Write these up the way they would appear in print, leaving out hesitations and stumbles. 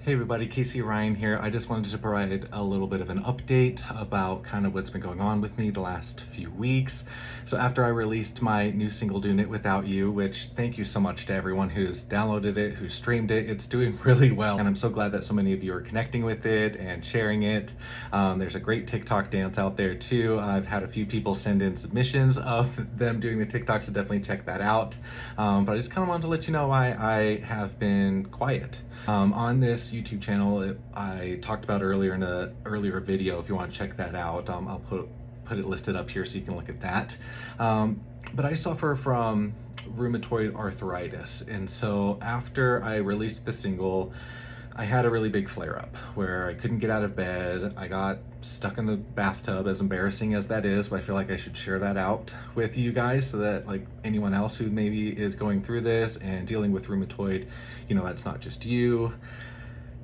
Hey everybody, Casey Ryan here. I just wanted to provide a little bit of an update about kind of what's been going on with me the last few weeks. So after I released my new single Doing It Without You, which thank you so much to everyone who's downloaded it, who streamed it. It's doing really well. And I'm so glad that so many of you are connecting with it and sharing it. There's a great TikTok dance out there too. I've had a few people send in submissions of them doing the TikTok, so definitely check that out. But I just kind of wanted to let you know why I have been quiet. On this YouTube channel, I talked about earlier in an earlier video. If you want to check that out, I'll put it listed up here so you can look at that. But I suffer from rheumatoid arthritis, and so after I released the single, I had a really big flare-up where I couldn't get out of bed. I got stuck in the bathtub, as embarrassing as that is, but I feel like I should share that out with you guys so that like anyone else who maybe is going through this and dealing with rheumatoid, that's not just you.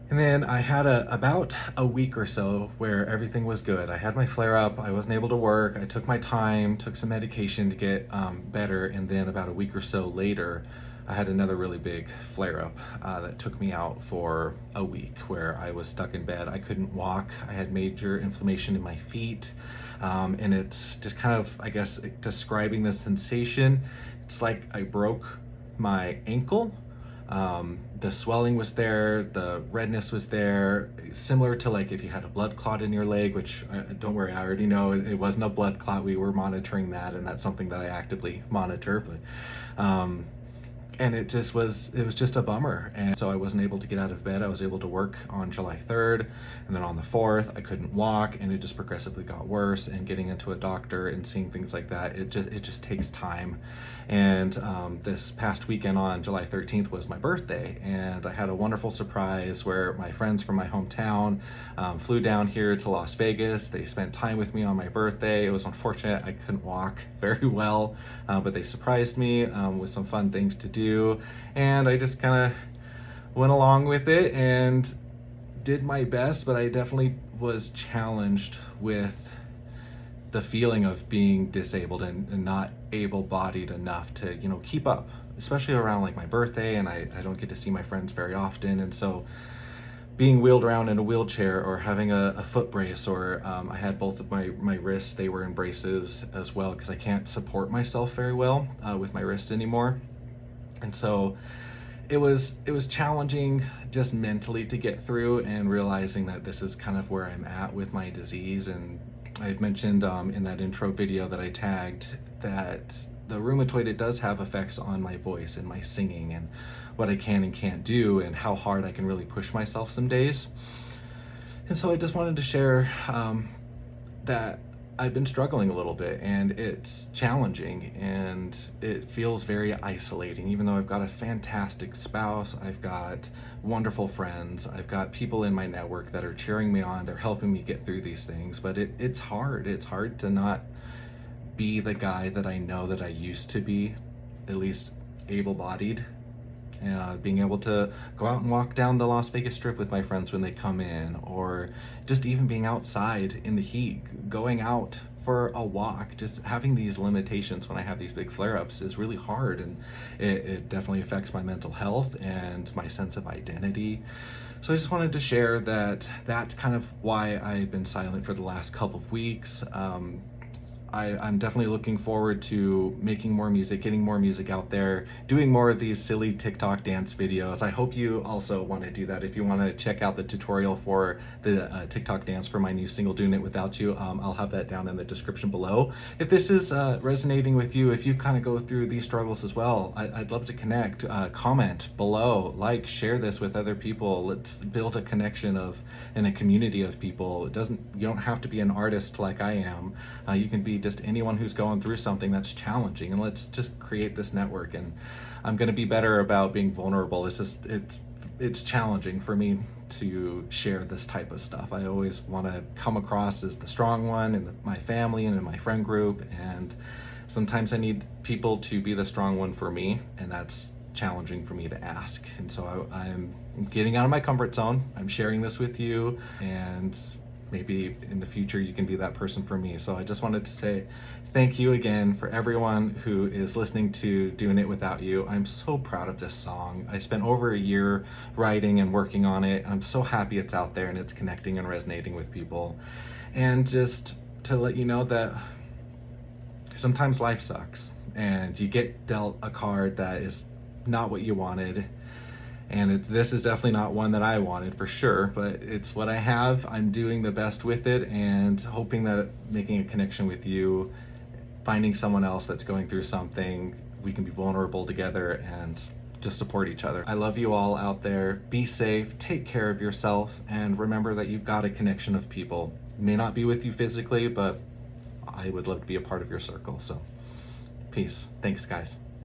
And then I had about a week or so where everything was good. I had my flare-up, I wasn't able to work, I took my time, took some medication to get better, and then about a week or so later, I had another really big flare-up that took me out for a week where I was stuck in bed. I couldn't walk. I had major inflammation in my feet. And it's just kind of, I guess, describing the sensation. It's like I broke my ankle. The swelling was there, the redness was there, similar to like if you had a blood clot in your leg, which don't worry, I already know it wasn't a blood clot. We were monitoring that, and that's something that I actively monitor. But and it was just a bummer. And so I wasn't able to get out of bed. I was able to work on July 3rd, and then on the 4th I couldn't walk, and it just progressively got worse. And getting into a doctor and seeing things like that, it just takes time. And this past weekend on July 13th was my birthday, and I had a wonderful surprise where my friends from my hometown flew down here to Las Vegas. They spent time with me on my birthday. It was unfortunate I couldn't walk very well, but they surprised me with some fun things to do. And I just kind of went along with it and did my best, but I definitely was challenged with the feeling of being disabled and not able-bodied enough to, keep up, especially around like my birthday, and I don't get to see my friends very often. And so being wheeled around in a wheelchair or having a foot brace, or I had both of my wrists, they were in braces as well because I can't support myself very well with my wrists anymore. And so it was challenging just mentally to get through, and realizing that this is kind of where I'm at with my disease. And I've mentioned in that intro video that I tagged that the rheumatoid, it does have effects on my voice and my singing and what I can and can't do, and how hard I can really push myself some days. And so I just wanted to share that I've been struggling a little bit, and it's challenging, and it feels very isolating. Even though I've got a fantastic spouse, I've got wonderful friends, I've got people in my network that are cheering me on, they're helping me get through these things, but it's hard. It's hard to not be the guy that I know that I used to be, at least able-bodied. Being able to go out and walk down the Las Vegas Strip with my friends when they come in, or just even being outside in the heat, going out for a walk. Just having these limitations when I have these big flare-ups is really hard, and it definitely affects my mental health and my sense of identity. So I just wanted to share that that's kind of why I've been silent for the last couple of weeks. I'm definitely looking forward to making more music, getting more music out there, doing more of these silly TikTok dance videos. I hope you also want to do that. If you want to check out the tutorial for the TikTok dance for my new single, Doing It Without You, I'll have that down in the description below. If this is resonating with you, if you kind of go through these struggles as well, I'd love to connect. Comment below, share this with other people. Let's build a connection in a community of people. You don't have to be an artist like I am. You can be just anyone who's going through something that's challenging, and let's just create this network. And I'm going to be better about being vulnerable. It's challenging for me to share this type of stuff. I always want to come across as the strong one in my family and in my friend group, and sometimes I need people to be the strong one for me, and that's challenging for me to ask. And so I'm getting out of my comfort zone. I'm sharing this with you, and maybe in the future you can be that person for me. So I just wanted to say thank you again for everyone who is listening to Doing It Without You. I'm so proud of this song. I spent over a year writing and working on it. I'm so happy it's out there and it's connecting and resonating with people. And just to let you know that sometimes life sucks and you get dealt a card that is not what you wanted. And this is definitely not one that I wanted for sure, but it's what I have. I'm doing the best with it and hoping that making a connection with you, finding someone else that's going through something, we can be vulnerable together and just support each other. I love you all out there. Be safe, take care of yourself, and remember that you've got a connection of people. May not be with you physically, but I would love to be a part of your circle. So peace. Thanks, guys.